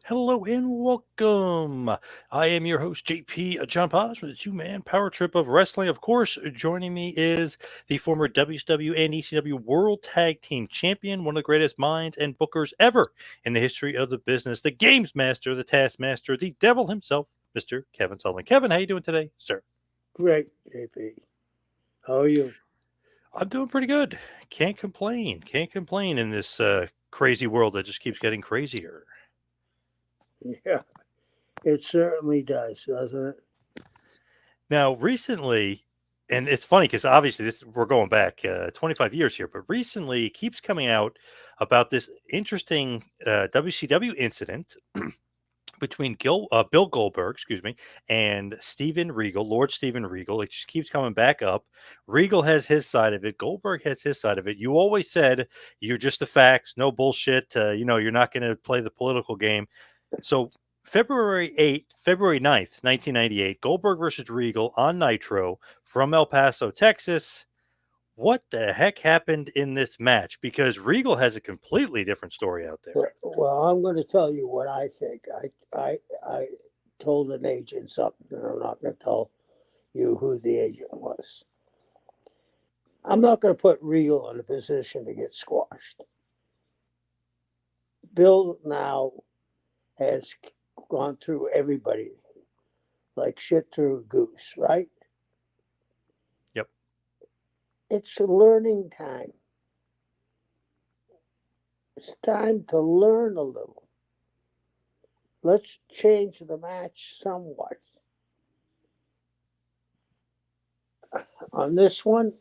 Hello and welcome. I am your host, JP John Poz, with the two-man power trip of wrestling. Of course, joining me is the former WCW and ECW World Tag Team Champion, one of the greatest minds and bookers ever in the history of the business, the Games Master, the Taskmaster, the Devil himself, Mr. Kevin Sullivan. Kevin, how you doing today, sir? Great, JP. How are you? I'm doing pretty good. Can't complain. Can't complain in this crazy world that just keeps getting crazier. Yeah, it certainly does, doesn't it? Now, recently, and it's funny because obviously we're going back 25 years here, but recently it keeps coming out about this interesting WCW incident between Bill Goldberg, excuse me, and Steven Regal, Lord Steven Regal. It just keeps coming back up. Regal has his side of it. Goldberg has his side of it. You always said you're just the facts, no bullshit. You're not going to play the political game. So February 9th, 1998, Goldberg versus Regal on Nitro from El Paso, Texas. What the heck happened in this match? Because Regal has a completely different story out there. Well, I'm going to tell you what I think. I told an agent something, and I'm not going to tell you who the agent was. I'm not going to put Regal in a position to get squashed. Bill now has gone through everybody like shit through a goose, right? Yep. It's learning time. It's time to learn a little. Let's change the match somewhat. On this one,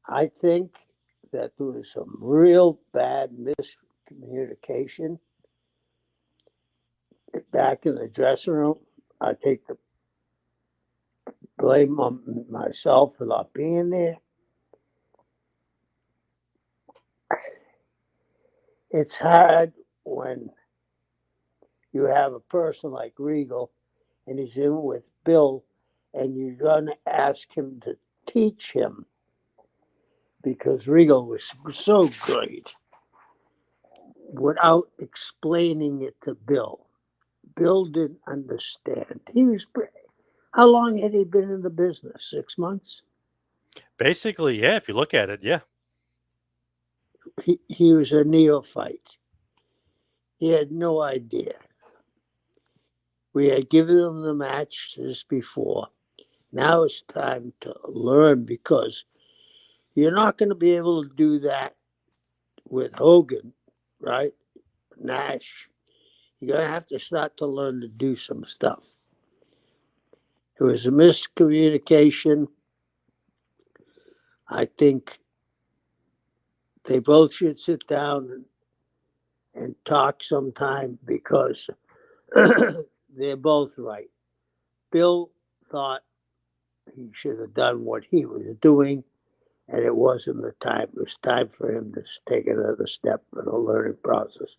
I think that there was some real bad miscommunication back in the dressing room. I take the blame on myself for not being there. It's hard when you have a person like Regal and he's in with Bill and you're going to ask him to teach him because Regal was so great without explaining it to Bill. Bill didn't understand. How long had he been in the business? 6 months? Basically, yeah, if you look at it, yeah. He was a neophyte. He had no idea. We had given him the match just before. Now it's time to learn because you're not going to be able to do that with Hogan, right? Nash. You're going to have to start to learn to do some stuff. It was a miscommunication. I think they both should sit down and talk sometime because they're both right. Bill thought he should have done what he was doing, and it wasn't the time. It was time for him to take another step in the learning process.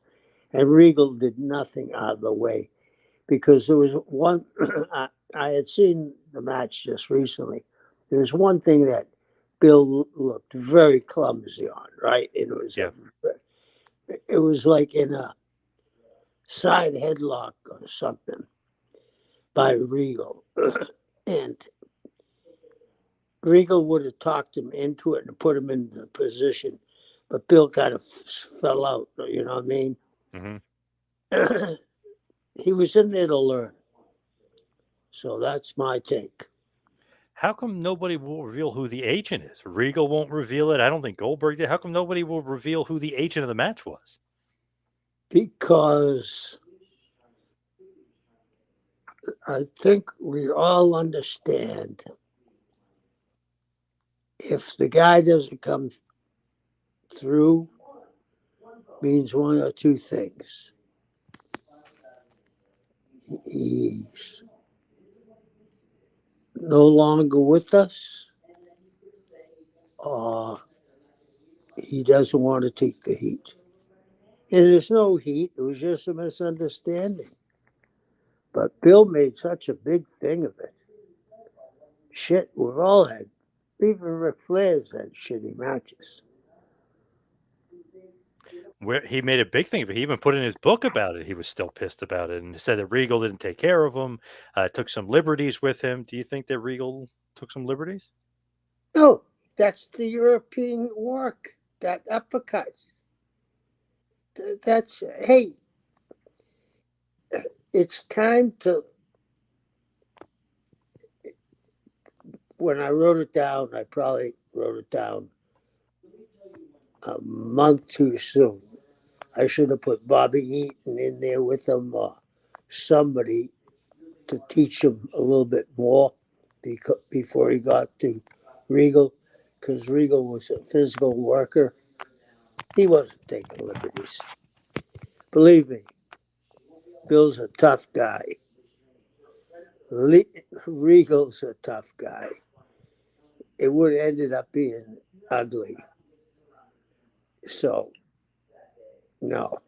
And Regal did nothing out of the way because there was one. I had seen the match just recently. There was one thing that Bill looked very clumsy on, right? Yeah. It was like in a side headlock or something by Regal. And Regal would have talked him into it and put him in the position, but Bill kind of fell out. You know what I mean? Mm-hmm. He was in there to learn. So that's my take. How come nobody will reveal who the agent is? Regal won't reveal it. I don't think Goldberg did. How come nobody will reveal who the agent of the match was? Because I think we all understand if the guy doesn't come through, means one or two things. He's no longer with us, or he doesn't want to take the heat. And there's no heat, it was just a misunderstanding. But Bill made such a big thing of it. Shit, we've all had, even Ric Flair's had shitty matches. Where he made a big thing of it. He even put in his book about it. He was still pissed about it and said that Regal didn't take care of him, took some liberties with him. Do you think that Regal took some liberties? No, that's the European work. That uppercut. That's hey. It's time to. When I wrote it down, I probably wrote it down a month too soon. I should have put Bobby Eaton in there with him, or somebody to teach him a little bit more before he got to Regal, because Regal was a physical worker. He wasn't taking liberties. Believe me, Bill's a tough guy. Regal's a tough guy. It would have ended up being ugly. So, no.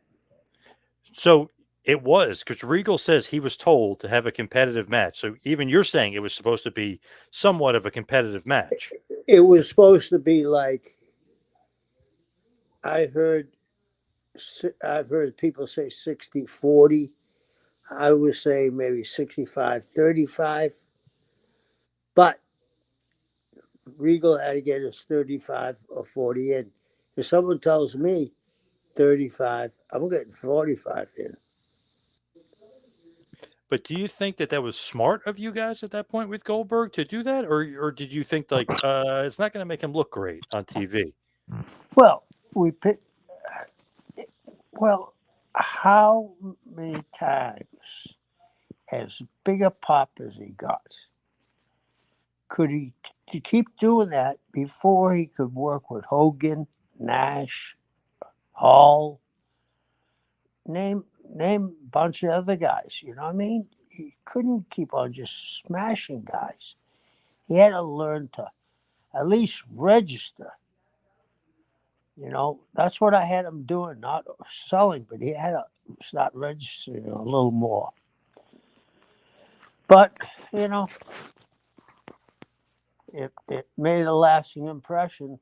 So it was because Regal says he was told to have a competitive match. So even you're saying it was supposed to be somewhat of a competitive match. It was supposed to be like, I heard I've heard people say 60-40. I would say maybe 65-35. But Regal had to get his 35 or 40 in. If someone tells me 35, I'm getting 45 in. But do you think that that was smart of you guys at that point with Goldberg to do that, or did you think like it's not going to make him look great on TV? Well, we pick. Well, how many times, as big a pop as he got, could he keep doing that before he could work with Hogan, Nash, Hall, name a bunch of other guys? You know what I mean? He couldn't keep on just smashing guys. He had to learn to at least register. You know, that's what I had him doing, not selling, but he had to start registering a little more. But, you know, it made a lasting impression.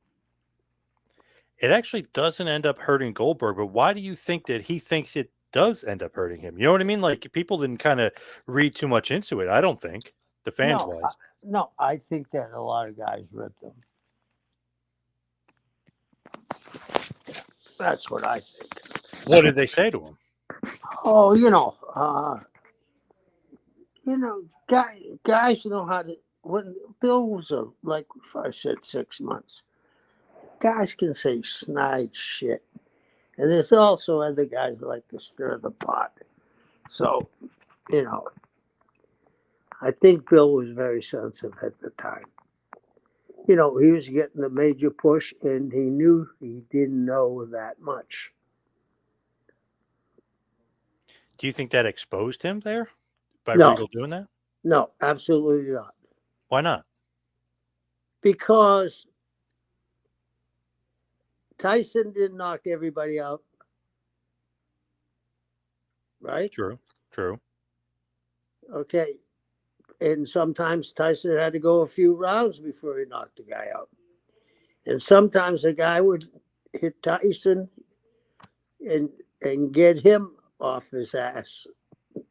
It actually doesn't end up hurting Goldberg, but why do you think that he thinks it does end up hurting him? You know what I mean? Like people didn't kind of read too much into it. I don't think the fans No, wise. no, I think that a lot of guys ripped him. That's what I think. What did they say to him? Oh, guys know how to. When Bill was like I said, 6 months, guys can say snide shit, and there's also other guys that like to stir the pot. So, you know, I think Bill was very sensitive at the time. You know, he was getting a major push, and he knew he didn't know that much. Do you think that exposed him there by No, Regal doing that? no, absolutely not. Why not? Because Tyson didn't knock everybody out, right? True, true. Okay. And sometimes Tyson had to go a few rounds before he knocked the guy out. And sometimes the guy would hit Tyson and get him off his ass.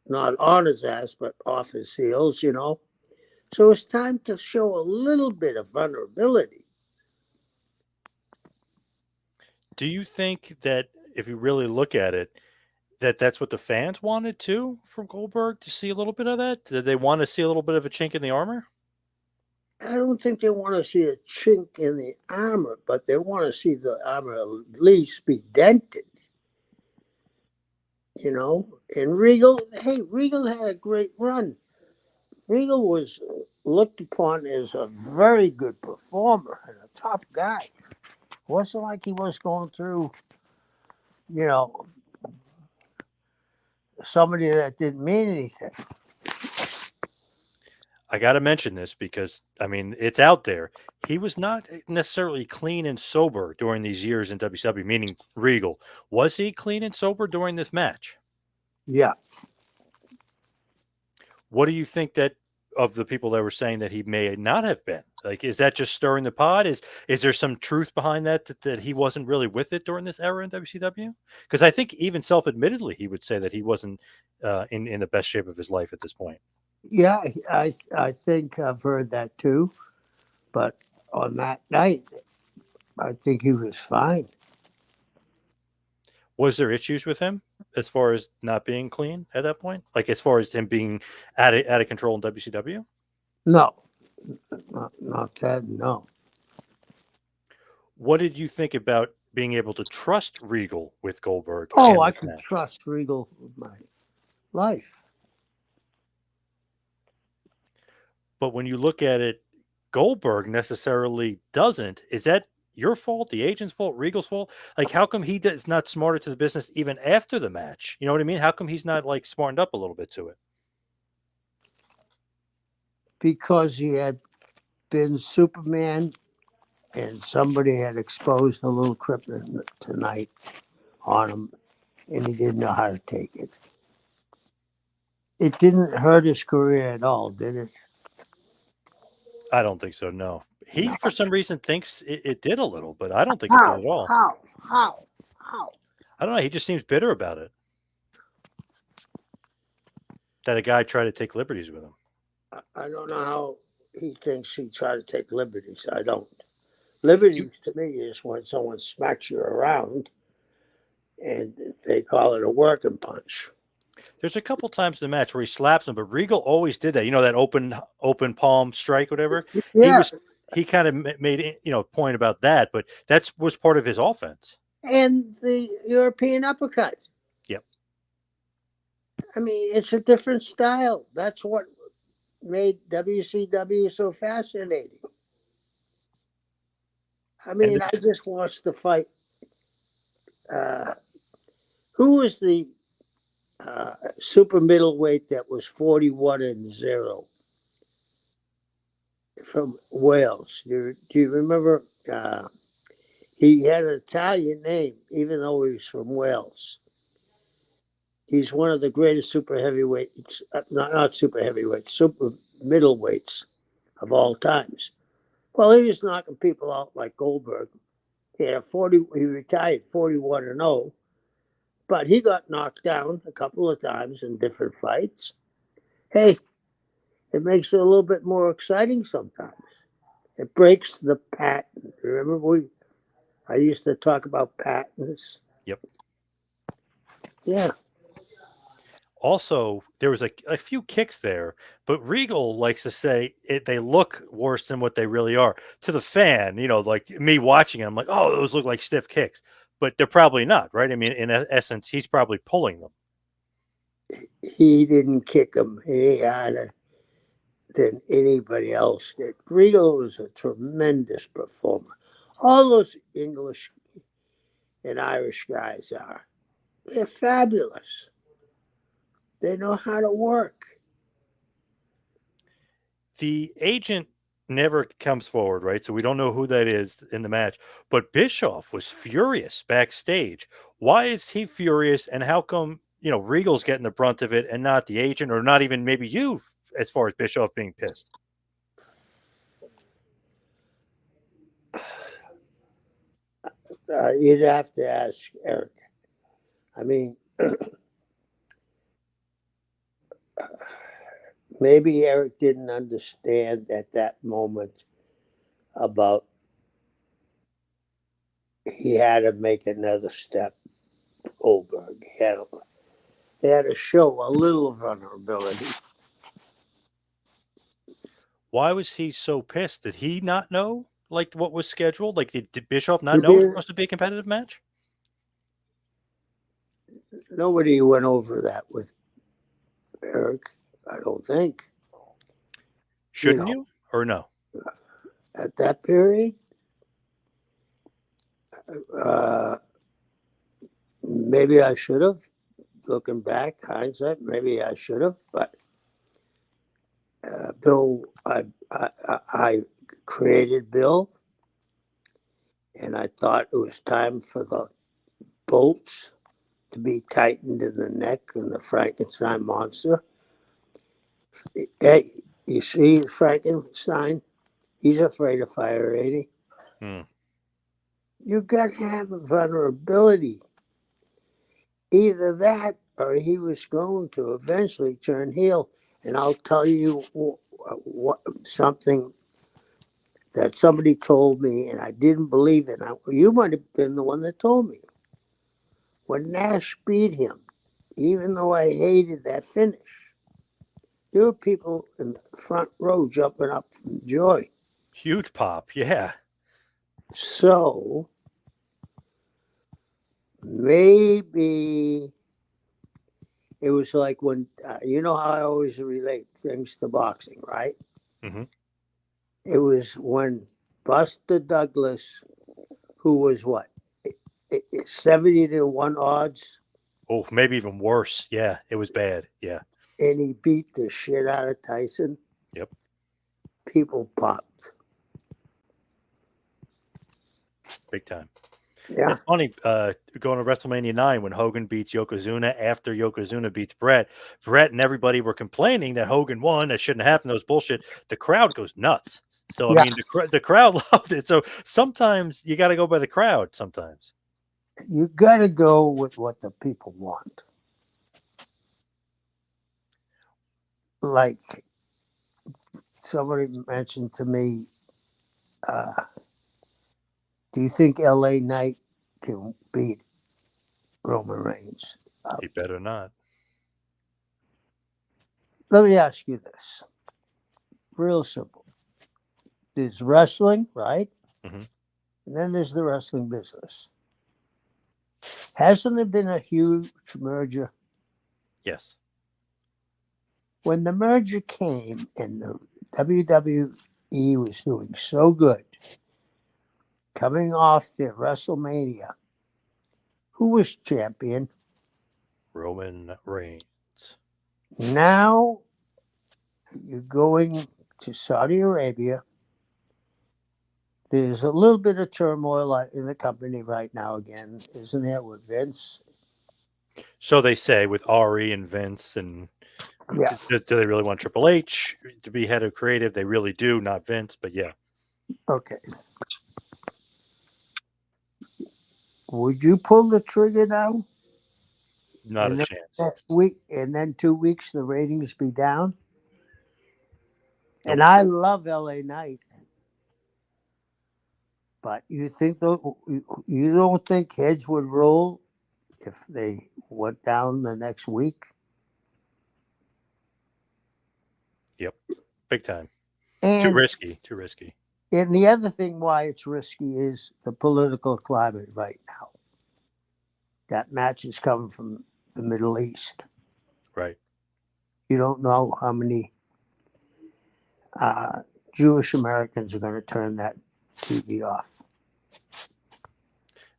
Not on his ass, but off his heels, you know. So it's time to show a little bit of vulnerability. Do you think that if you really look at it, that that's what the fans wanted too from Goldberg to see a little bit of that? Did they want to see a little bit of a chink in the armor? I don't think they want to see a chink in the armor, but they want to see the armor at least be dented. You know, and Regal, hey, Regal had a great run. Regal was looked upon as a very good performer and a top guy. It wasn't like he was going through, you know, somebody that didn't mean anything. I got to mention this because I mean it's out there. He was not necessarily clean and sober during these years in WCW, meaning Regal. Was he clean and sober during this match? Yeah. What do you think that of the people that were saying that he may not have been. Like, is that just stirring the pot? Is there some truth behind that he wasn't really with it during this era in WCW? Because I think even self-admittedly he would say that he wasn't in the best shape of his life at this point. Yeah, I think I've heard that too. But on that night, I think he was fine. Was there issues with him as far as not being clean at that point? Like as far as him being out of control in WCW? No, not that. No. What did you think about being able to trust Regal with Goldberg Oh, and I this could match? trust Regal with my life. But when you look at it, Goldberg necessarily doesn't. Is that your fault, the agent's fault, Regal's fault? Like, how come he is not smarter to the business even after the match? You know what I mean? How come he's not like smartened up a little bit to it? Because he had been Superman and somebody had exposed a little kryptonite on him and he didn't know how to take it. It didn't hurt his career at all, did it? I don't think so. No, he No. for some reason thinks it did a little, but I don't think it did How? at all. How? How? How? I don't know. He just seems bitter about it. That a guy tried to take liberties with him. I don't know how he thinks he tried to take liberties. I don't. You, Liberties to me is when someone smacks you around and they call it a working punch. there's a couple times in the match where he slaps him, but Regal always did that. You know that open palm strike, whatever. He Yeah. was he kind of made a point about that, but that was part of his offense. And the European uppercut. Yep. I mean, it's a different style. That's what made WCW so fascinating. I And mean, I just watched the fight. Who was the super middleweight that was 41-0 from Wales? Do you remember? He had an Italian name, even though he was from Wales. He's one of the greatest super heavyweights, not super heavyweights, super middleweights of all times. Well, he was knocking people out like Goldberg. He had he retired 41-0, but he got knocked down a couple of times in different fights. Hey, it makes it a little bit more exciting sometimes. It breaks the pattern. Remember I used to talk about patterns. yep. Yeah. Also, there was a few kicks there, but Regal likes to say they look worse than what they really are. To the fan, like me watching it, I'm like, oh, those look like stiff kicks. But they're probably not, right? I mean, in essence, he's probably pulling them. He didn't kick him any harder than anybody else did. Regal was a tremendous performer. All those English and Irish guys are. They're fabulous. They know how to work. The agent never comes forward, right? So we don't know who that is in the match. But Bischoff was furious backstage. Why is he furious? And how come, Regal's getting the brunt of it and not the agent or not even maybe you as far as Bischoff being pissed? You'd have to ask Eric. I mean, maybe Eric didn't understand at that moment about he had to make another step. Goldberg. He had to show a little vulnerability. Why was he so pissed? Did he not know like what was scheduled? Like did Bischoff He not know it was did. supposed to be a competitive match? Nobody went over that with Eric. I don't think. Shouldn't you? Or no? At that period, uh, maybe I should have. Looking back, hindsight, maybe I should have. But Bill, I created Bill, and I thought it was time for the bolts to be tightened in the neck and the Frankenstein monster. Hey, You see Frankenstein? He's afraid of fire, ain't he? Hmm. You got to have a vulnerability. Either that or he was going to eventually turn heel. And I'll tell you what something that somebody told me, and I didn't believe it. You might have been the one that told me. When Nash beat him, even though I hated that finish, there were people in the front row jumping up from joy. Huge pop. Yeah. So maybe it was like when, you know how I always relate things to boxing, right? Hmm. It was when Buster Douglas, who was what, 70 to 1 odds, Oh, maybe even worse. Yeah, it was bad. Yeah. and he beat the shit out of Tyson. Yep. People popped. Big time. Yeah. It's funny going to WrestleMania 9 when Hogan beats Yokozuna after Yokozuna beats Brett. Brett and everybody were complaining that Hogan won. That shouldn't happen. That was bullshit. The crowd goes nuts. So, I Yeah. mean, the crowd loved it. So sometimes you got to go by the crowd sometimes. You got to go with what the people want. Like somebody mentioned to me, uh, do you think LA Knight can beat Roman Reigns? He better not. Let me ask you this. Real simple. There's wrestling, right? Hmm. And then there's the wrestling business. Hasn't there been a huge merger? Yes. When the merger came and the WWE was doing so good, coming off their WrestleMania, who was champion? Roman Reigns. Now you're going to Saudi Arabia. There's a little bit of turmoil in the company right now, again, isn't there, with Vince? So they say with Ari and Vince and Yeah. do they really want Triple H to be head of creative? They really do, not Vince, but yeah, Okay. Would you pull the trigger now? not a And then chance. next week, and then 2 weeks, the ratings be down? Nope. And I love LA Knight, but you don't think heads would roll if they went down the next week? Yep. Big time. Too And risky. Too risky. and the other thing why it's risky is the political climate right now. That match is coming from the Middle East. Right. You don't know how many uh, Jewish Americans are going to turn that TV off.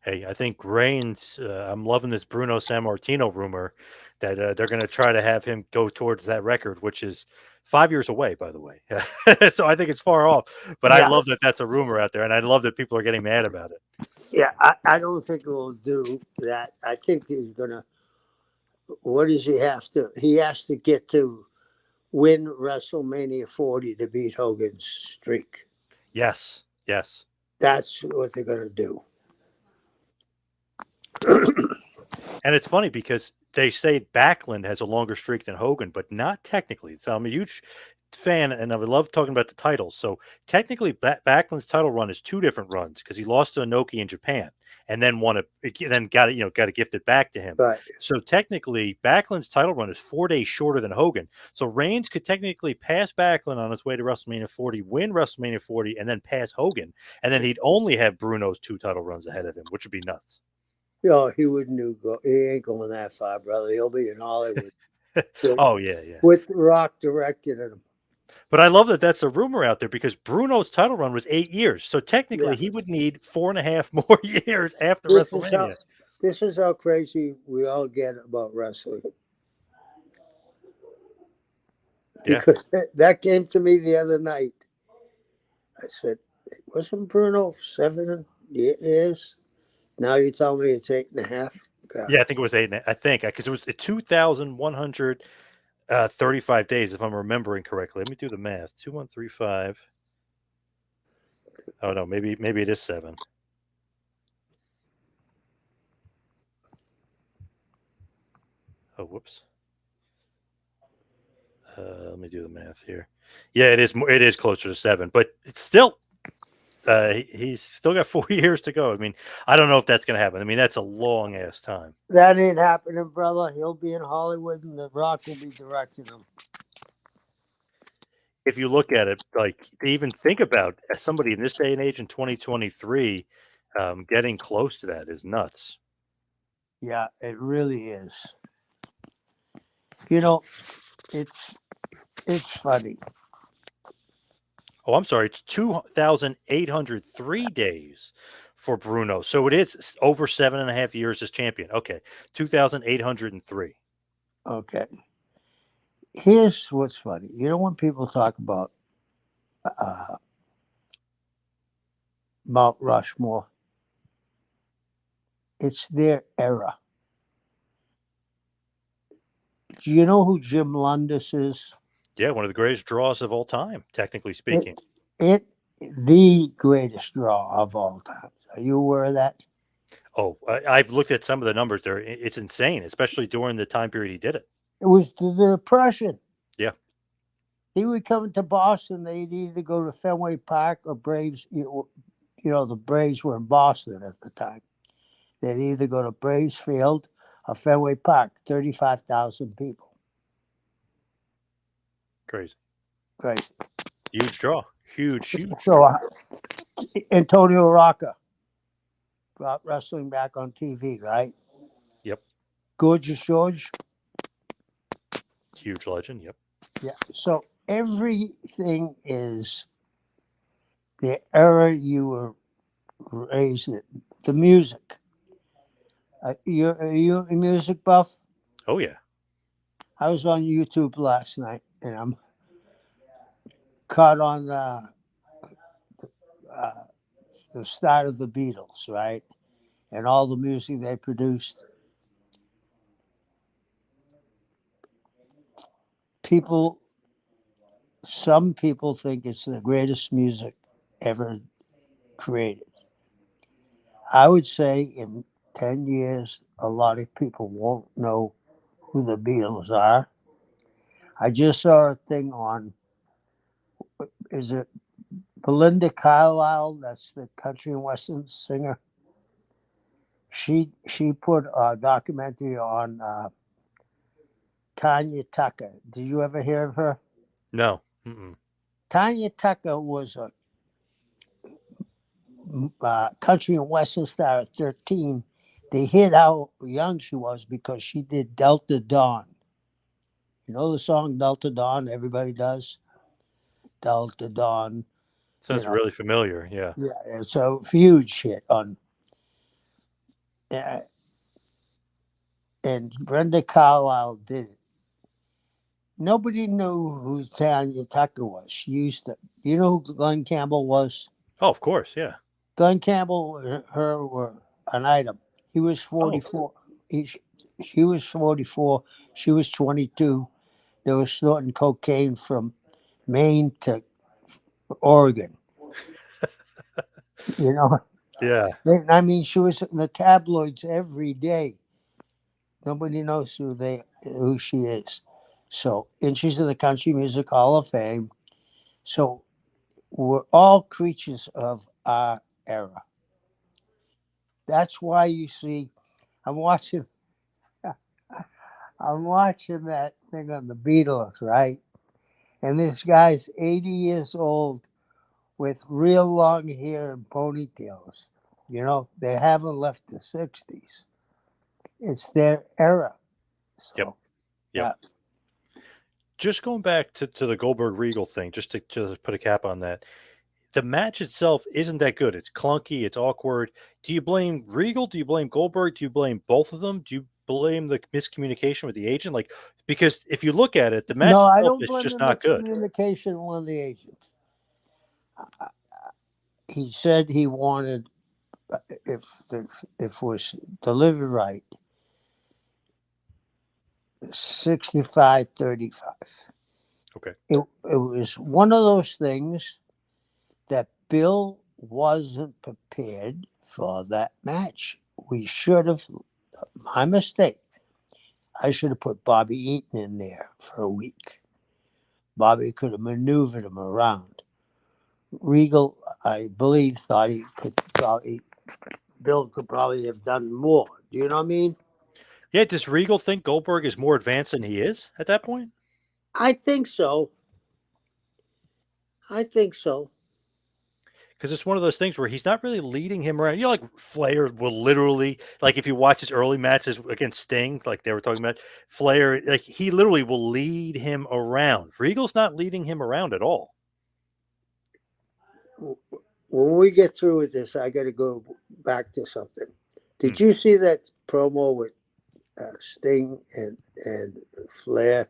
Hey, I think Reigns. I'm loving this Bruno Sammartino rumor that they're going to try to have him go towards that record, which is 5 years away, by the way. So I think it's far off. But I Yeah, love that that's a rumor out there, and I love that people are getting mad about it. yeah. I don't think he'll do that. I think he's going to. What does he have to? He has to get to win WrestleMania 40 to beat Hogan's streak. Yes. Yes. That's what they're going to do. And it's funny because they say Backlund has a longer streak than Hogan, but not technically. So I'm a huge fan, and I would love talking about the titles. So technically, Backlund's title run is two different runs because he lost to Inoki in Japan and then won it, then got it, got it gifted back to him. Right. So technically, Backlund's title run is 4 days shorter than Hogan. So Reigns could technically pass Backlund on his way to WrestleMania 40, win WrestleMania 40, and then pass Hogan, and then he'd only have Bruno's two title runs ahead of him, which would be nuts. No, he wouldn't do. He ain't going that far, brother. He'll be in Hollywood Oh yeah, yeah. with Rock directing him. But I love that that's a rumor out there because Bruno's title run was 8 years. So Yeah. technically, he would need 4.5 more years after This is how. WrestleMania. This is how crazy we all get about wrestling. Yeah. Because that came to me the other night. I said, wasn't Bruno 7 years? Now you tell me it's 8.5. God. Yeah, I think it was eight. I think because it was 2,100. 35 days, if I'm remembering correctly. Let me do the math. 2135. Oh no, maybe it is 7. Oh, whoops. Let me do the math here. Yeah, it is. It is closer to 7, but it's still. He's still got 4 years to go. I mean, I don't know if that's going to happen. I mean, that's a long ass time. That ain't happening, brother. He'll be in Hollywood, and The Rock will be directing him. If you look at it, like to even think about as somebody in this day and age in 2023, getting close to that is nuts. Yeah, it really is. You know, it's funny. Oh, I'm sorry. It's 2,803 days for Bruno. So it is over 7.5 years as champion. Okay. 2,803. Okay. Here's what's funny. You know, when people talk about uh, Mount Rushmore, it's their era. Do you know who Jim Lundis is? Yeah. One of the greatest draws of all time, technically speaking. It the greatest draw of all time. Are you aware of that? Oh, I've looked at some of the numbers there. It's insane, especially during the time period he did it. It was the Depression. Yeah. He would come to Boston. They'd either go to Fenway Park or Braves. You know, the Braves were in Boston at the time. They'd either go to Braves Field or Fenway Park. 35,000 people. Crazy. Crazy. Huge draw. Huge So draw. Antonio Rocca brought wrestling back on TV, right? Yep. Gorgeous George. Huge legend. Yep. Yeah. So everything is the era you were raised in. The music. Are you a music buff? Oh, yeah. I was on YouTube last night, and I'm caught on uh, the start of the Beatles, right? And all the music they produced. People, some people think it's the greatest music ever created. I would say in 10 years, a lot of people won't know who the Beatles are. I just saw a thing on, is it Belinda Carlisle? That's the country and western singer. She put a documentary on Tanya Tucker. Did you ever hear of her? No. Mm-mm. Tanya Tucker was a country and western star at 13. They hid how young she was because she did Delta Dawn. You know the song Delta Dawn? Everybody does. Delta Dawn. You Sounds know, really familiar. Yeah. yeah, it's a huge hit on. Uh, and Brenda Carlisle did it. Nobody knew who Tanya Tucker was. She used to. You know who Glenn Campbell was? Oh, of course. Yeah. Glenn Campbell and her were an item. He was Oh, 44. He was 44. She was 22. They were snorting cocaine from Maine to Oregon. You know, yeah. I mean, she was in the tabloids every day. Nobody knows who she is. So, and she's in the Country Music Hall of Fame. So, we're all creatures of our era. That's why you see, I'm watching, I'm watching that thing on the Beatles, right? And this guy's 80 years old with real long hair and ponytails. You know, they haven't left the 60s. It's their era. Yep. So, Yep. yeah. Just going back to the Goldberg Regal thing, just to put a cap on that. The match itself isn't that good. It's clunky. It's awkward. Do you blame Regal? Do you blame Goldberg? Do you blame both of them? Do you blame the miscommunication with the agent? Like, because if you look at it, the No, match I itself don't is blame just the not good. miscommunication of one of the agents. He said he wanted, if it was delivered right, 65-35. Okay. It was one of those things that Bill wasn't prepared for that match. We should have, my mistake. I should have put Bobby Eaton in there for a week. Bobby could have maneuvered him around. Regal, I believe, thought he could probably, Bill could probably have done more. Do you know what I mean? Yeah. Does Regal think Goldberg is more advanced than he is at that point? I think so. I think so. Because it's one of those things where he's not really leading him around. You know, like Flair will literally, like if you watch his early matches against Sting, like they were talking about, Flair, like he literally will lead him around. Regal's not leading him around at all. When we get through with this, I got to go back to something. Did you see that promo with Sting and Flair?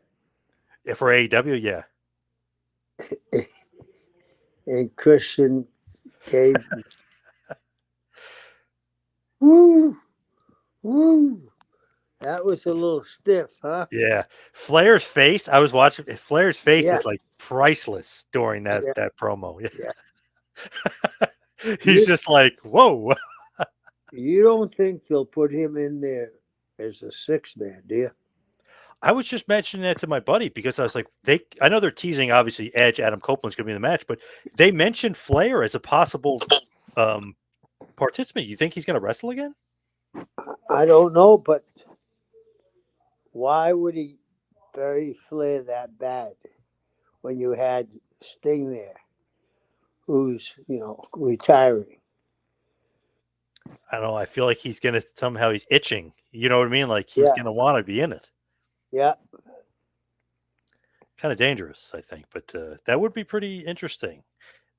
For AEW, yeah. And Christian gave woo, woo. That was a little stiff, huh? Yeah. Flair's face, I was watching, Flair's face Yeah, is like priceless during that, yeah, that promo. yeah. He's You, just like, whoa. you don't think they'll put him in there as a six man, do you? I was just mentioning that to my buddy because I was like, I know they're teasing obviously Edge, Adam Copeland's gonna be in the match, but they mentioned Flair as a possible um participant. You think he's gonna wrestle again? I don't know, but why would he bury Flair that bad when you had Sting there, who's retiring? I don't know. I feel like he's gonna somehow he's itching. You know what I mean? Like he's Yeah, gonna want to be in it. yeah, Kind of dangerous, I think, but that would be pretty interesting.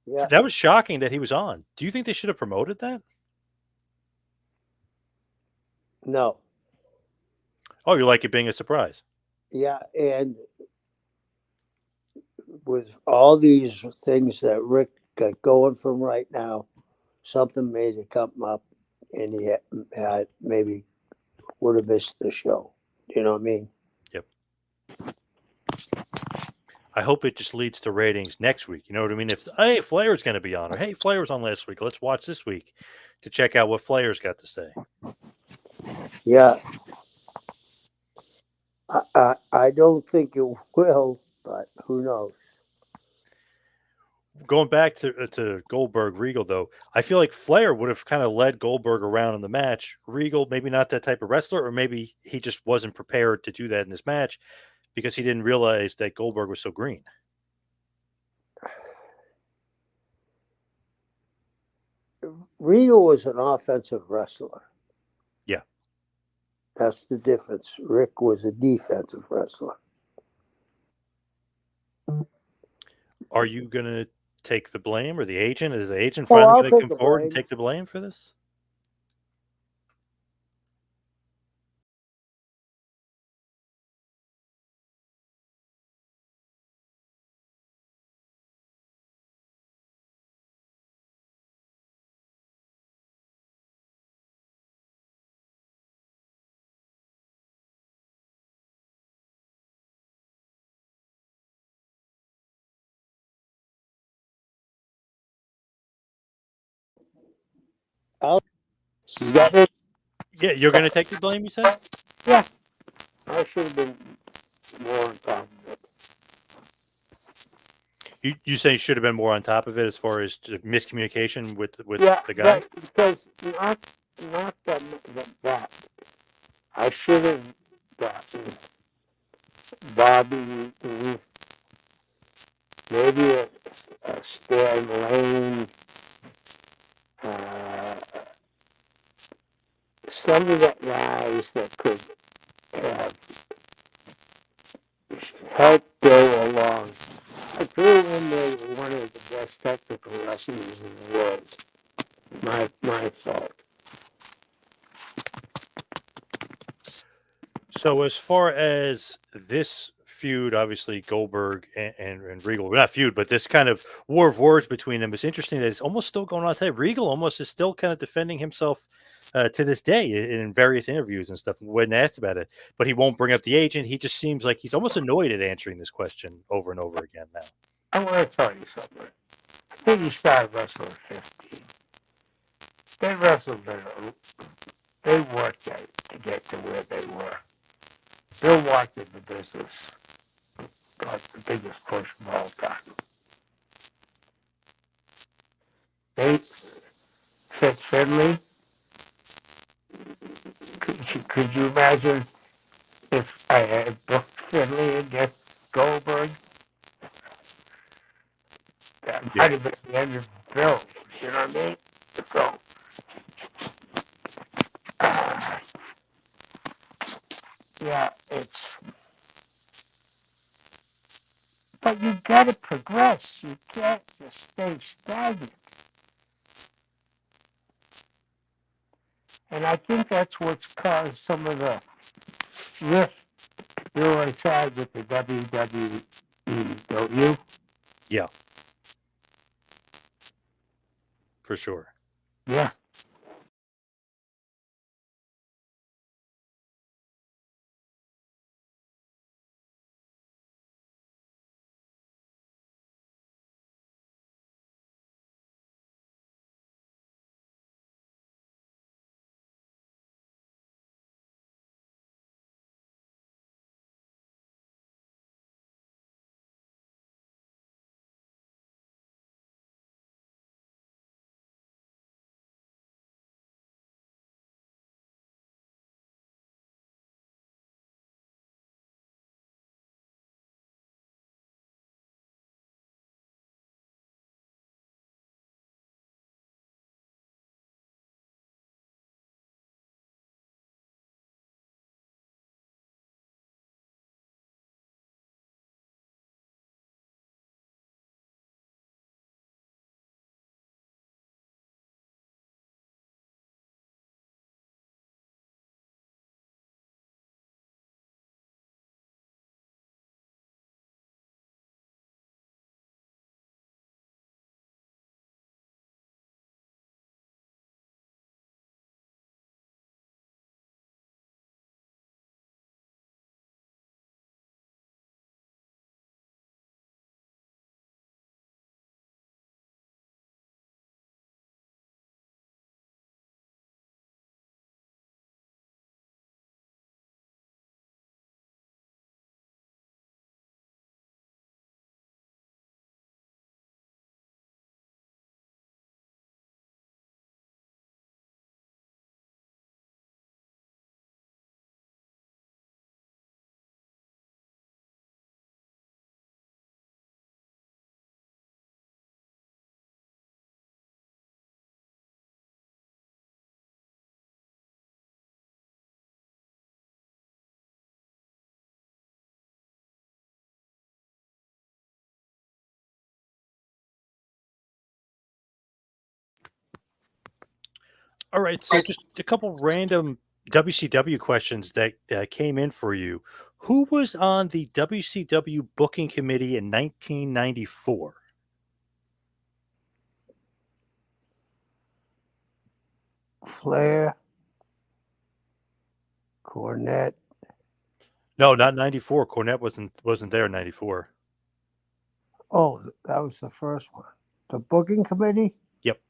yeah. That was shocking that he was on. Do you think they should have promoted that? No, Oh, you like it being a surprise? yeah, and with all these things that Rick got going from right now, something made it come up, and he had maybe would have missed the show. You know what I mean? Yep. I hope it just leads to ratings next week. You know what I mean? If hey, Flair's going to be on, or hey, Flair was on last week, let's watch this week to check out what Flair's got to say. Yeah. I don't think it will, but who knows? Going back to Goldberg Regal though, I feel like Flair would have kind of led Goldberg around in the match. Regal maybe not that type of wrestler, or maybe he just wasn't prepared to do that in this match because he didn't realize that Goldberg was so green. Regal was an offensive wrestler. Yeah. That's the difference. Rick was a defensive wrestler. Are you gonna take the blame, or the agent? Is the agent Oh, finally I'll gonna take come the forward and blame. take the blame for this? I'll, yeah, Yeah, you're gonna take the blame, you said? yeah. I should have been more on top of it. You say you should have been more on top of it as far as miscommunication with Yeah, the guy? because not that. I should have gotten Bobby, maybe a Stan Lane, uh, some of the guys that could have helped Bill along. I threw in there one of the best technical wrestlers in the world. My fault. So as far as this feud, obviously Goldberg and Regal. Well, not feud, but this kind of war of words between them. It's interesting that it's almost still going on today. Regal almost is still kind of defending himself to this day in various interviews and stuff when asked about it. But he won't bring up the agent. He just seems like he's almost annoyed at answering this question over and over again now. I want to tell you something. I think he started wrestling at 15. They wrestled they worked at it to get to where they were. Bill walked in the business, got the biggest push of all time. They, Fitz Finley, could you imagine if I had booked Finley against Goldberg? That might have been the end of Bill. You know what I mean? So, yeah, but you gotta progress. You can't just stay stagnant. And I think that's what's caused some of the rift you always had with the WWE, don't you? Yeah, for sure. Yeah. All right, so just a couple random WCW questions that came in for you. Who was on the WCW booking committee in 1994? Flair, Cornette. No, not 94. Cornette wasn't there in 94. Oh, that was the first one. The booking committee? Yep.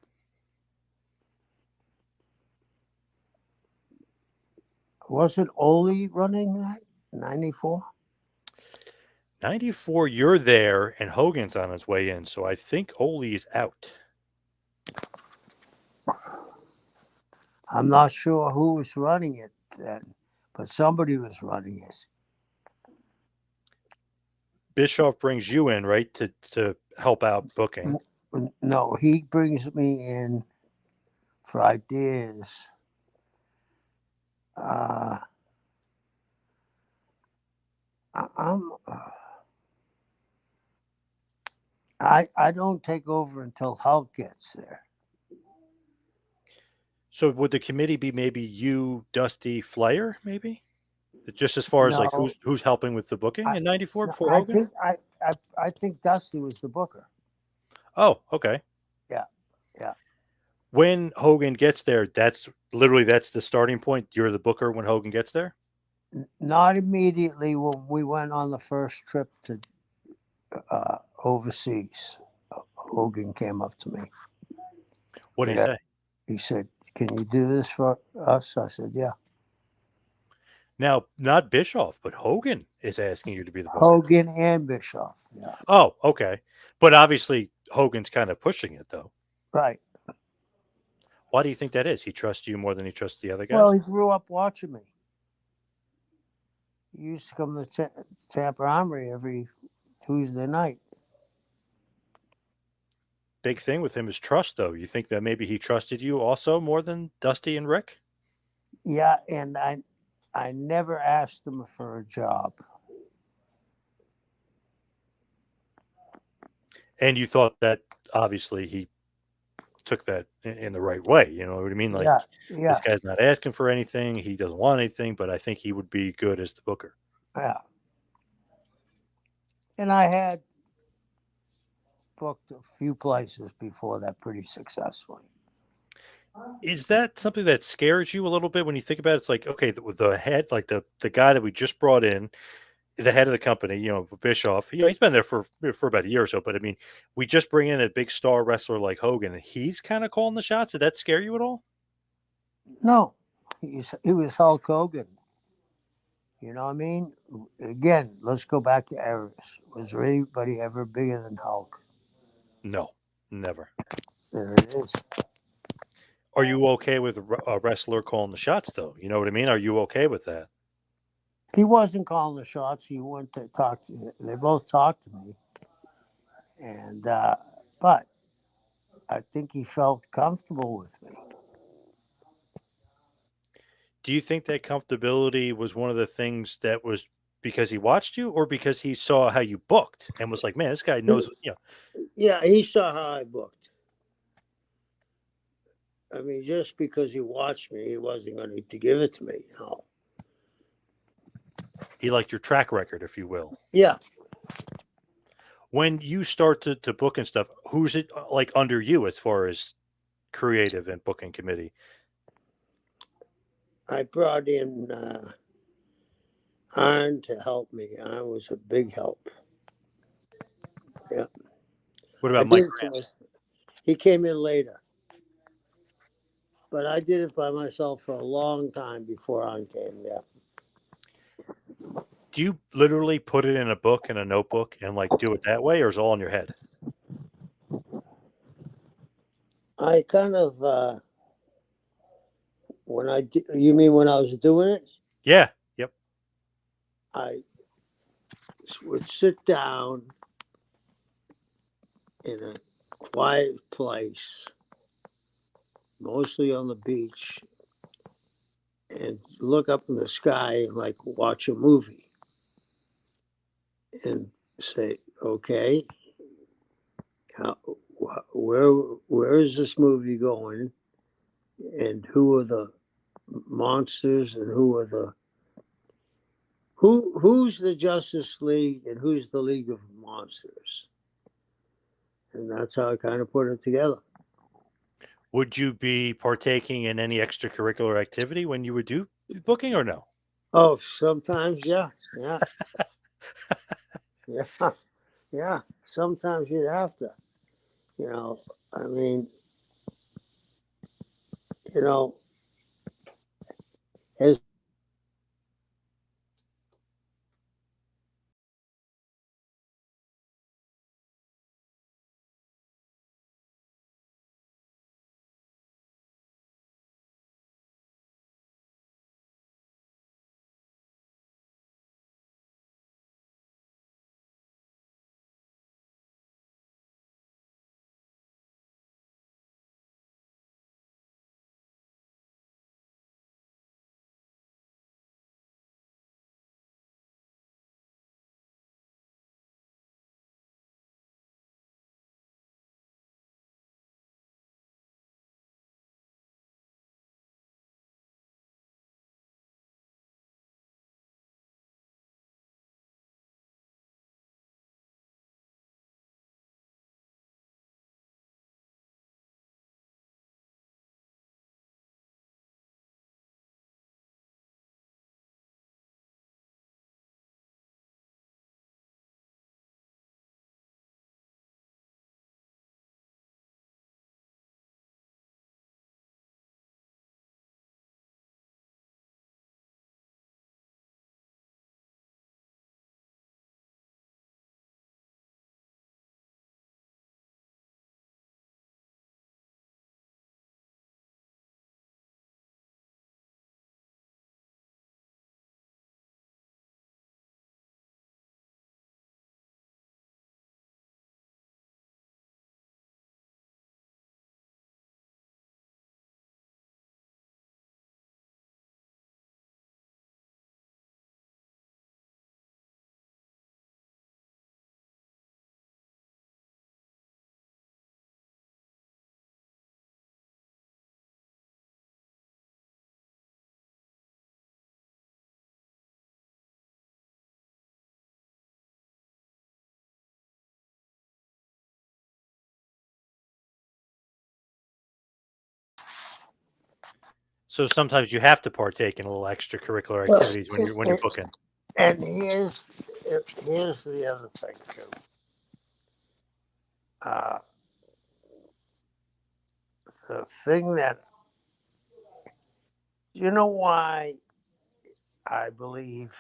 Wasn't Ole running that? 94? 94, you're there, and Hogan's on his way in, so I think Ole is out. I'm not sure who was running it then, but somebody was running it. Bischoff brings you in, right, to help out booking. No, he brings me in for ideas. I, I'm. I don't take over until Hulk gets there. So would the committee be maybe you, Dusty, Flair, maybe? Just as far as like No, who's helping with the booking I, in '94 no, before Hogan? I think Dusty was the booker. Oh, okay. Yeah, yeah. When Hogan gets there, that's the starting point. You're the booker when Hogan gets there. Not immediately when we went on the first trip to overseas. Hogan came up to me. What do you Yeah. say? He said, "Can you do this for us?" I said, "Yeah." Now, not Bischoff, but Hogan is asking you to be the booker. Hogan and Bischoff. Yeah, Oh, okay. But obviously, Hogan's kind of pushing it, though. right. Why do you think that is? He trusts you more than he trusts the other guys? Well, he grew up watching me. He used to come to Tampa Armory every Tuesday night. Big thing with him is trust, though. You think that maybe he trusted you also more than Dusty and Rick? Yeah, and I never asked him for a job. And you thought that obviously he took that in the right way. You know what I mean? Like, Yeah, this yeah, guy's not asking for anything. He doesn't want anything, but I think he would be good as the booker. yeah. And I had booked a few places before that pretty successfully. Is that something that scares you a little bit when you think about it? It's like, okay, the head, like the guy that we just brought in, the head of the company, Bischoff, he's been there for about a year or so, but I mean, we just bring in a big star wrestler like Hogan, and he's kind of calling the shots. Did that scare you at all? No, he was Hulk Hogan. You know what I mean? Again, let's go back to eras. Was there anybody ever bigger than Hulk? No, never. There it is. Are you okay with a wrestler calling the shots, though? You know what I mean? Are you okay with that? He wasn't calling the shots. He went to talk to. They both talked to me, and but I think he felt comfortable with me. Do you think that comfortability was one of the things that was because he watched you, or because he saw how you booked and was like, "Man, this guy knows." Yeah, he saw how I booked. I mean, just because he watched me, he wasn't going to give it to me. No. He liked your track record, if you will. Yeah, When you start to book and stuff, who's it like under you as far as creative and booking committee? I brought in Arn to help me. Arn was a big help. Yeah, What I about Mike did it for Graham? he came in later, but I did it by myself for a long time before Arn came. Yeah. Do you literally put it in a book in a notebook and like do it that way, or is it all in your head? I kind of you mean when I was doing it, Yeah. Yep. I would sit down in a quiet place, mostly on the beach, and look up in the sky and like watch a movie and say, okay, how, where is this movie going, and who are the monsters, and who's the Justice League, and who's the League of Monsters, and that's how I kind of put it together. Would you be partaking in any extracurricular activity when you would do booking or no? Oh, sometimes, yeah, yeah, yeah, yeah. Sometimes you'd have to, you know. I mean, you know, as So sometimes you have to partake in a little extracurricular Well, activities when you're booking. and here's the other thing too. Uh, the thing that you know why I believe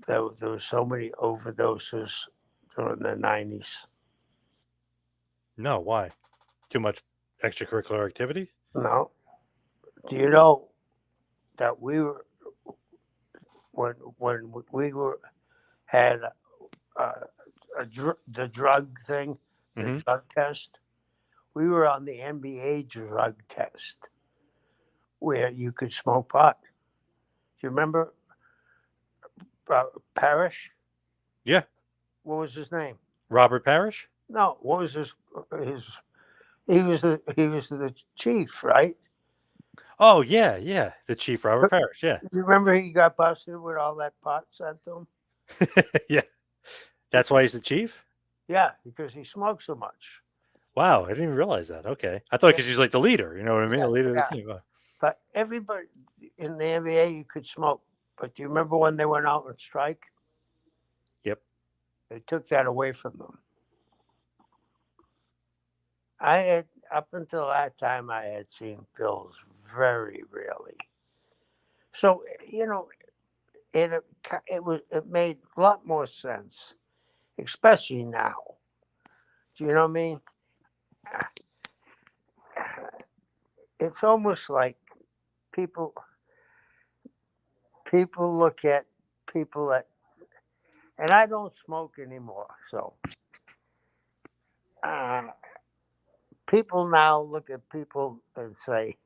that there were so many overdoses during the 90s. No, why? Too much extracurricular activity? No, do you know that we were when we were had the drug thing, the Hmm. drug test? We were on the NBA drug test where you could smoke pot. Do you remember Parrish? Yeah. What was his name? Robert Parrish? No, what was his? He was the chief, right? Oh, yeah, yeah. The Chief Robert Parrish, yeah. You remember he got busted with all that pot sent to him? Yeah. That's why he's the chief? Yeah, because he smoked so much. Wow, I didn't even realize that. Okay. I thought Yeah, because he's like the leader, you know what I mean? yeah, The leader of the yeah. team. Oh, But everybody in the NBA, you could smoke. But do you remember when they went out on strike? yep. They took that away from them. I had up until that time, I had seen pills very rarely. So it it made a lot more sense, especially now. Do you know what I mean? It's almost like people people look at people that, and I don't smoke anymore. So uh, people now look at people and say,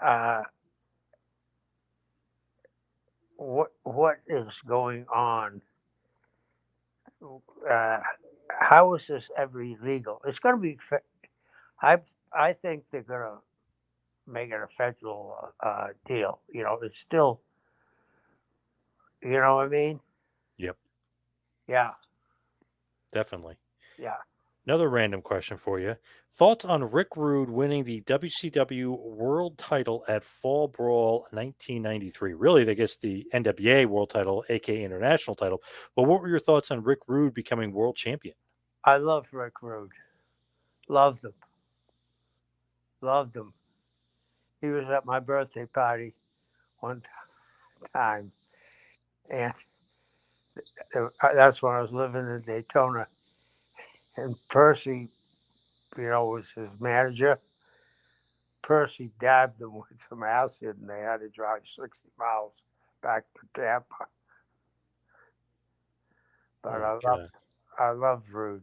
uh, what is going on? Uh, how is this ever illegal? It's going to be. I I think they're going to make it a federal deal. It's still. You know what I mean? Yep. Yeah, Definitely. yeah. Another random question for you. Thoughts on Rick Rude winning the WCW World title at Fall Brawl 1993? Really, I guess the NWA World title, aka International title. But what were your thoughts on Rick Rude becoming world champion? I love Rick Rude. Loved him. Loved him. He was at my birthday party one time, and that's when I was living in Daytona. And Percy, was his manager. Percy dabbed him with some acid, and they had to drive 60 miles back to Tampa. But Oh, God. I love Rude.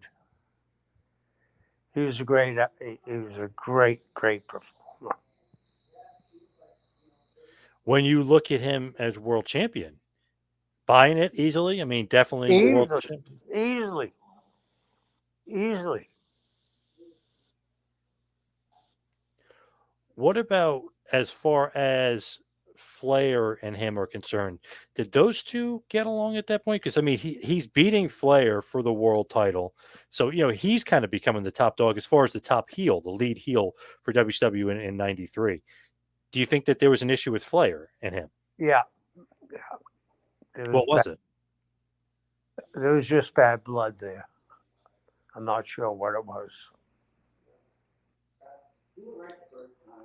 He was a great performer. When you look at him as world champion, buying it easily? I mean, definitely world Easily, champion. easily, easily. What about as far as Flair and him are concerned? Did those two get along at that point? Because I mean, he's beating Flair for the world title, so he's kind of becoming the top dog as far as the top heel, the lead heel for WCW in '93. Do you think that there was an issue with Flair and him? Yeah, yeah. What was it? There was just bad blood there. I'm not sure what it was.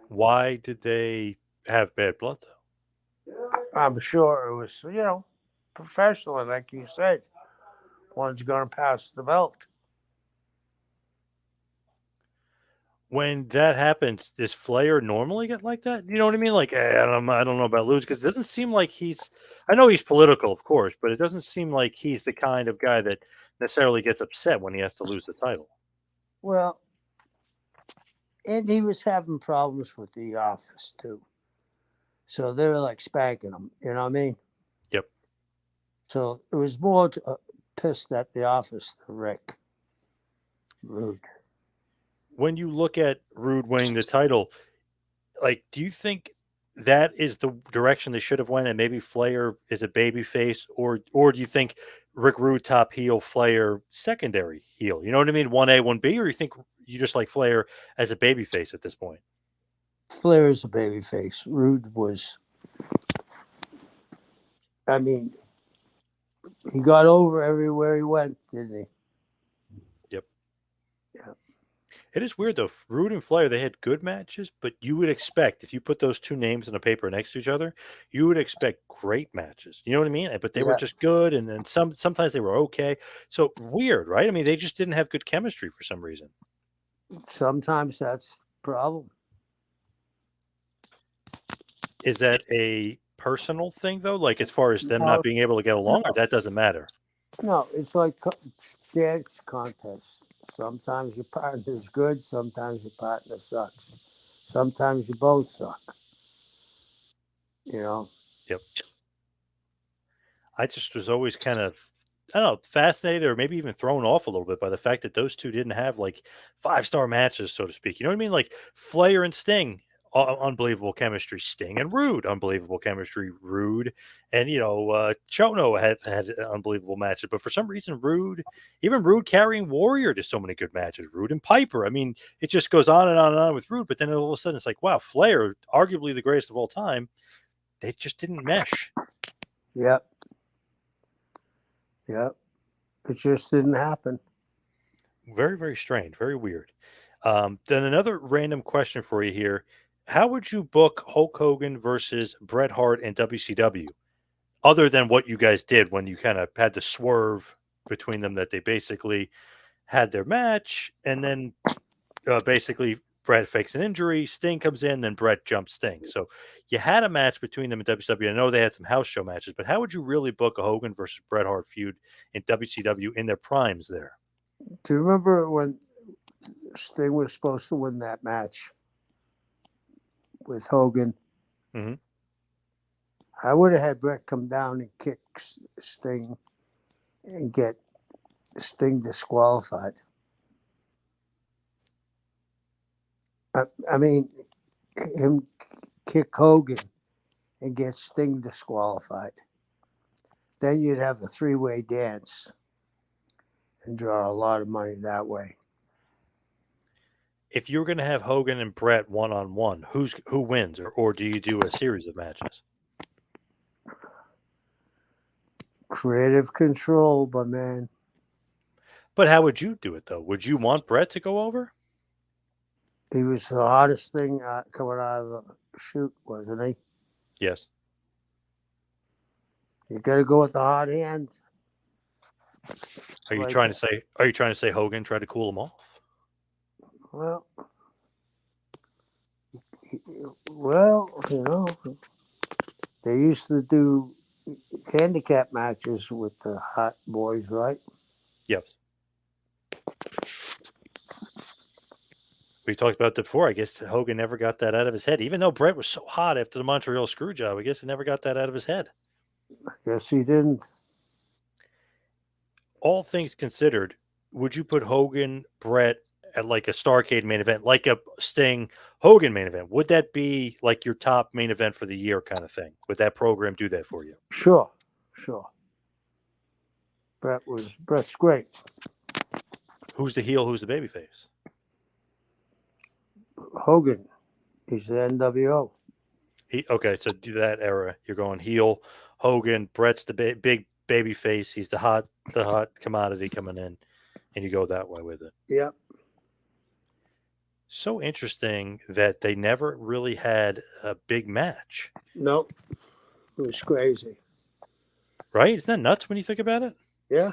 Why did they have bad blood though? I'm sure it was, professional, like you said. One's going to pass the belt. When that happens, does Flair normally get like that? You know what I mean? Like, I don't know about Luz because it doesn't seem like he's. I know he's political, of course, but it doesn't seem like he's the kind of guy that necessarily gets upset when he has to lose the title. Well, and he was having problems with the office too. So they were like spanking him. You know what I mean? Yep. So it was more pissed at the office than Rick Rude. When you look at Rude winning the title, like, do you think that is the direction they should have went, and maybe Flair is a baby face, or do you think Rick Rude top heel, Flair secondary heel? You know what I mean? 1A, 1B, or you think you just like Flair as a baby face at this point? Flair is a babyface. Rude was, I mean, he got over everywhere he went, didn't he? Yep. Yeah. It is weird though. Rude and Flair, they had good matches, but you would expect if you put those two names on a paper next to each other, you would expect great matches. You know what I mean? But they were Yeah. just good, and then sometimes they were okay. So weird, right? I mean, they just didn't have good chemistry for some reason. Sometimes that's the problem. Is that a personal thing though? Like as far as them No, not being able to get along, or no, that doesn't matter? no. It's like dance contests. Sometimes your partner's good. Sometimes your partner sucks. Sometimes you both suck. You know. Yep. I just was always kind of, I don't know, fascinated or maybe even thrown off a little bit by the fact that those two didn't have like 5-star matches, so to speak. You know what I mean? Like Flair and Sting, unbelievable chemistry. Sting and Rude, unbelievable chemistry. Rude and Chono had unbelievable matches, but for some reason, even Rude carrying Warrior to so many good matches. Rude and Piper. I mean, it just goes on and on and on with Rude, but then all of a sudden it's like, wow, Flair, arguably the greatest of all time, they just didn't mesh. Yep. Yep. It just didn't happen. Very, very strange, very weird. Then another random question for you here. How would you book Hulk Hogan versus Bret Hart in WCW, other than what you guys did when you kind of had to swerve between them, that they basically had their match, and then basically Bret fakes an injury, Sting comes in, then Bret jumps Sting. So you had a match between them in WCW. I know they had some house show matches, but how would you really book a Hogan versus Bret Hart feud in WCW in their primes there? Do you remember when Sting was supposed to win that match with Hogan? Mm-hmm. I would have had Bret come down and kick Sting and get Sting disqualified. I mean, him kick Hogan and get Sting disqualified. Then you'd have a three-way dance and draw a lot of money that way. If you were going to have Hogan and Bret one-on-one, who wins, or do you do a series of matches? Creative control, my man. But how would you do it though? Would you want Bret to go over? He was the hottest thing coming out of the chute, wasn't he? Yes. You got to go with the hot hand. Are you Like trying that. to say? Are you trying to say Hogan tried to cool him off? Well, they used to do handicap matches with the hot boys, right? Yes. We talked about that before. I guess Hogan never got that out of his head, even though Bret was so hot after the Montreal screw job. I guess he never got that out of his head. Yes, he didn't. All things considered, would you put Hogan, Bret at like a Starrcade main event, like a Sting Hogan main event? Would that be like your top main event for the year kind of thing? Would that program do that for you? Sure. Bret's great. Who's the heel? Who's the babyface? Hogan, he's the NWO. Okay, so do that era. You're going heel. Hogan, Bret's the big baby face. He's the hot commodity coming in, and you go that way with it. Yep. So interesting that they never really had a big match, Nope. It was crazy. right? Isn't that nuts when you think about it? Yeah.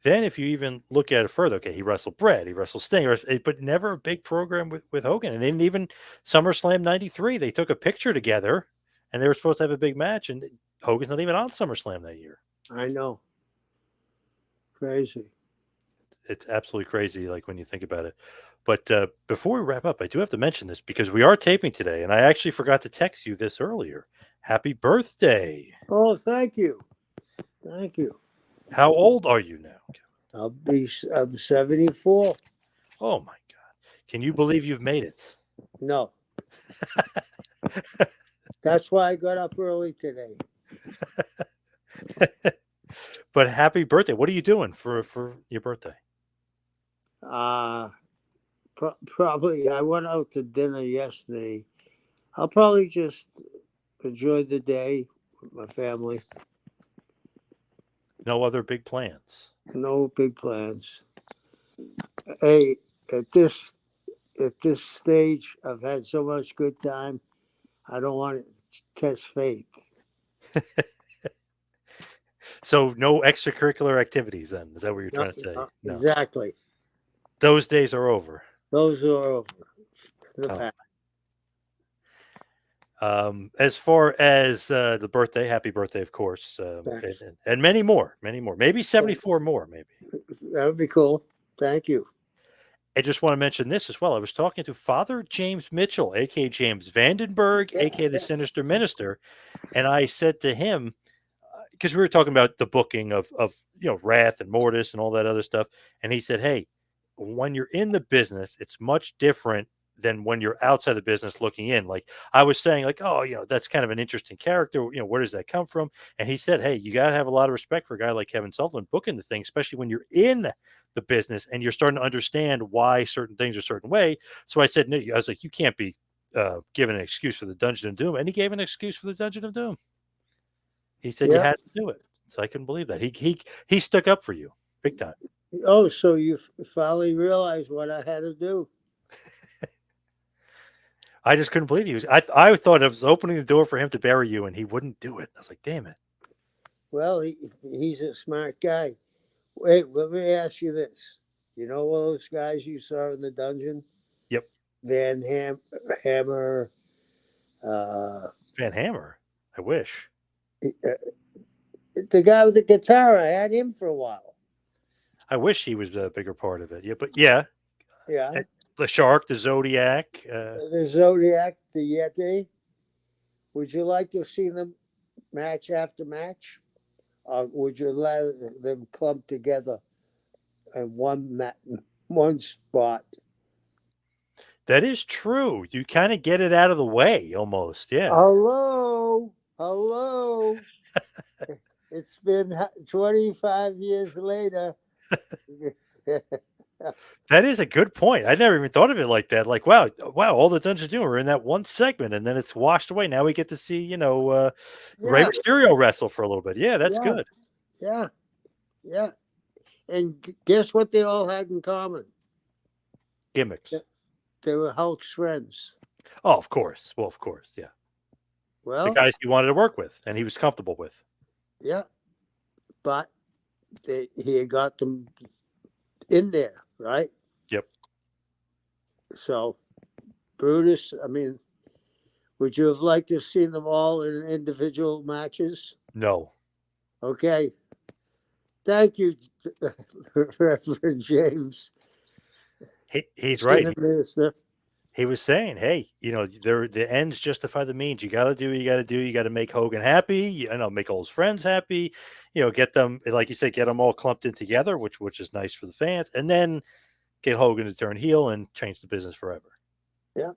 Then, if you even look at it further, okay, he wrestled Bret, he wrestled Sting, but never a big program with Hogan. And then even SummerSlam '93, they took a picture together, and they were supposed to have a big match, and Hogan's not even on SummerSlam that year. I know. Crazy. It's absolutely crazy, like when you think about it. But before we wrap up, I do have to mention this because we are taping today, and I actually forgot to text you this earlier. Happy birthday! Oh, thank you. Thank you. How old are you now? I'm 74. Oh my God! Can you believe you've made it? No. That's why I got up early today. But happy birthday! What are you doing for your birthday? Probably Probably. I went out to dinner yesterday. I'll probably just enjoy the day with my family. No other big plans. No big plans. Hey, at this stage, I've had so much good time. I don't want to test faith. So no extracurricular activities then? Is that what you're No, trying to say? No. exactly. Those days are over. Those are over. The Oh. past. As far as the birthday, happy birthday, of course, Thanks. and many more, maybe 74 more, maybe. That would be cool. Thank you. I just want to mention this as well. I was talking to Father James Mitchell, aka James Vandenberg, aka the Sinister Minister, and I said to him, because we were talking about the booking of Wrath and Mortis and all that other stuff, and he said, "Hey, when you're in the business, it's much different than when you're outside the business looking in." Like I was saying, like, oh, that's kind of an interesting character. Where does that come from? And he said, hey, you got to have a lot of respect for a guy like Kevin Sullivan booking the thing, especially when you're in the business and you're starting to understand why certain things are a certain way. So I said, no, I was like, you can't be given an excuse for the Dungeon of Doom, and he gave an excuse for the Dungeon of Doom. He said you Yeah. had to do it. So I couldn't believe that he stuck up for you big time. Oh, so you finally realized what I had to do. I just couldn't believe he was. I thought it was opening the door for him to bury you, and he wouldn't do it. I was like, damn it. Well, he's a smart guy. Wait, let me ask you this. You know all those guys you saw in the dungeon? Yep. Hammer. Van Hammer. I wish. The guy with the guitar, I had him for a while. I wish he was a bigger part of it. Yeah, but yeah. Yeah. The Shark, the Zodiac. The Zodiac, the Yeti. Would you like to see them match after match? Or would you let them clump together in one spot? That is true. You kind of get it out of the way almost. Yeah. Hello. It's been 25 years later. That is a good point. I never even thought of it like that. Like, wow, all the Dungeons Doom are in that one segment, and then it's washed away. Now we get to see, Rey Yeah. Mysterio wrestle for a little bit. Yeah, that's Yeah. good. Yeah. And guess what they all had in common? Gimmicks. They were Hulk's friends. Oh, of course. Well, of course. Yeah. The Well, guys he wanted to work with and he was comfortable with. yeah. But he had got them in there, right? Yep. So, Brutus, I mean, would you have liked to have seen them all in individual matches? No. Okay. Thank you, Reverend James. He's right. Minister. He was saying, hey, the ends justify the means. You got to do what you got to do. You got to make Hogan happy, make all his friends happy, get them, like you said, get them all clumped in together, which is nice for the fans. And then get Hogan to turn heel and change the business forever. Yeah.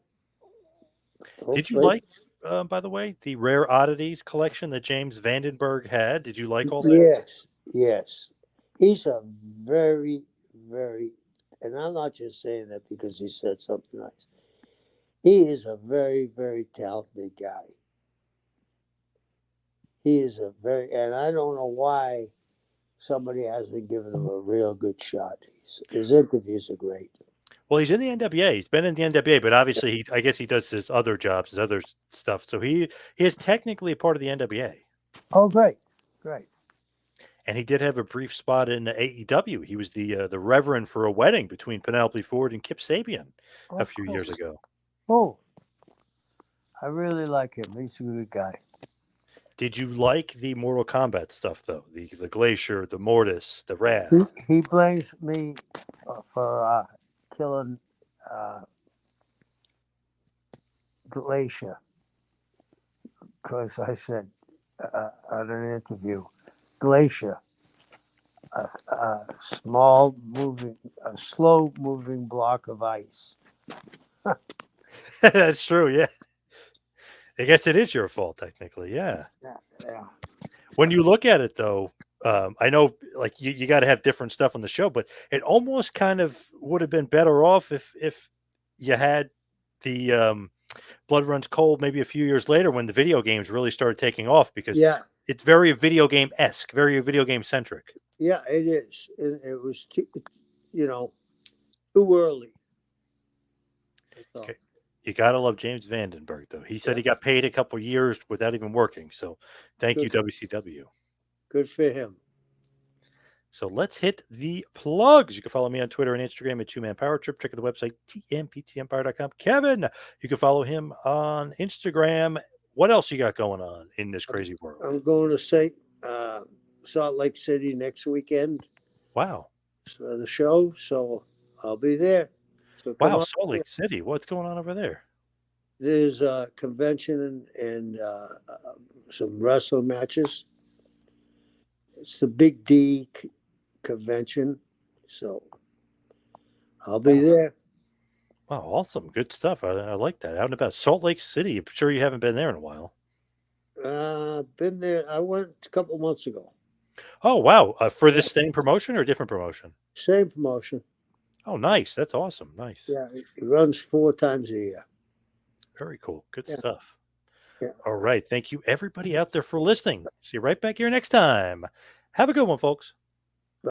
Did you like, by the way, the Rare Oddities collection that James Vandenberg had? Did you like all that? Yes. He's a very, very, and I'm not just saying that because he said something nice. He is a very, very talented guy. He is and I don't know why somebody hasn't given him a real good shot. His interviews are great. Well, he's in the NWA. He's been in the NWA, but obviously, I guess he does his other jobs, his other stuff. So he is technically a part of the NWA. Oh, great. And he did have a brief spot in AEW. He was the reverend for a wedding between Penelope Ford and Kip Sabian a few years ago. Oh, I really like him. He's a good guy. Did you like the Mortal Kombat stuff, though? The Glacier, the Mortis, the Wrath? He blames me for killing Glacier because I said on an interview, Glacier, a slow moving block of ice. That's true, yeah. I guess it is your fault, technically, yeah. Yeah. When you look at it, though, I know, like, you got to have different stuff on the show, but it almost kind of would have been better off if you had the Blood Runs Cold maybe a few years later when the video games really started taking off because Yeah, it's very video game esque, very video game centric. yeah, it is. It was too, you know, too early. That's all. Okay. You gotta love James Vandenberg though. He said Yeah, he got paid a couple years without even working. So thank you, good, WCW. good for him. So let's hit the plugs. You can follow me on Twitter and Instagram at Two Man Power Trip. Check out the website, tmptempire.com. Kevin, you can follow him on Instagram. What else you got going on in this crazy world? I'm going to say Salt Lake City next weekend Wow. for the show, so I'll be there. So come Wow, on. Salt Lake City. What's going on over there? There's a convention and some wrestling matches. It's the Big D convention, so I'll be there. Wow, awesome. Good stuff. I like that. Out and about Salt Lake City. I'm sure you haven't been there in a while. Been there. I went a couple months ago. Oh, wow. For this same promotion or a different promotion? Same promotion. Oh, nice. That's awesome. Nice. Yeah, it runs 4 times a year. Very cool. Good Yeah. stuff. Yeah. All right. Thank you, everybody out there, for listening. See you right back here next time. Have a good one, folks.